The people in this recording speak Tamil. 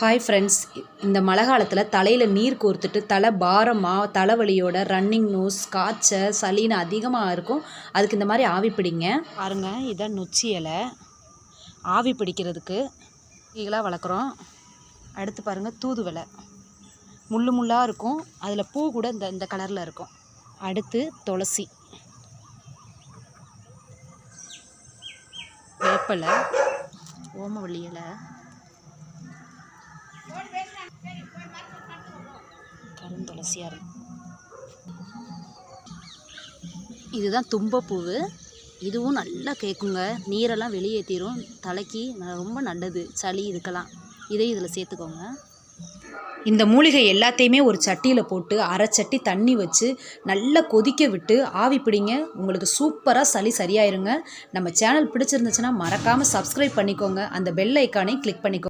ஹாய் ஃப்ரெண்ட்ஸ், இந்த மழை காலத்தில் தலையில் நீர் கோர்த்துட்டு தலை பாரமாக தலைவலியோட ரன்னிங் நோஸ், காய்ச்சல், சளின்னு அதிகமாக இருக்கும். அதுக்கு இந்த மாதிரி ஆவி பிடிங்க. பாருங்கள், இதான் நொச்சி இலை. ஆவி பிடிக்கிறதுக்கு ஈகளாக வளர்க்குறோம். அடுத்து பாருங்கள், தூதுவளை முள்ளு முள்ளாக இருக்கும். அதில் பூ கூட இந்த கலரில் இருக்கும். அடுத்து துளசி, வேப்பலை, ஓமவல்லி இலை, கருந்துளசியாக இருக்கும். இதுதான் தும்பப்பூவு. இதுவும் நல்லா கேட்குங்க, நீரெல்லாம் வெளியேற்றிடும். தலைக்கு ரொம்ப நல்லது, சளி இதுக்கெல்லாம். இதையும் இதில் சேர்த்துக்கோங்க. இந்த மூலிகை எல்லாத்தையுமே ஒரு சட்டியில் போட்டு அரை சட்டி தண்ணி வச்சு நல்லா கொதிக்க விட்டு ஆவி பிடிங்க. உங்களுக்கு சூப்பராக சளி சரியாயிருங்க. நம்ம சேனல் பிடிச்சிருந்துச்சுன்னா மறக்காமல் சப்ஸ்கிரைப் பண்ணிக்கோங்க. அந்த பெல் ஐக்கானை கிளிக் பண்ணிக்கோங்க.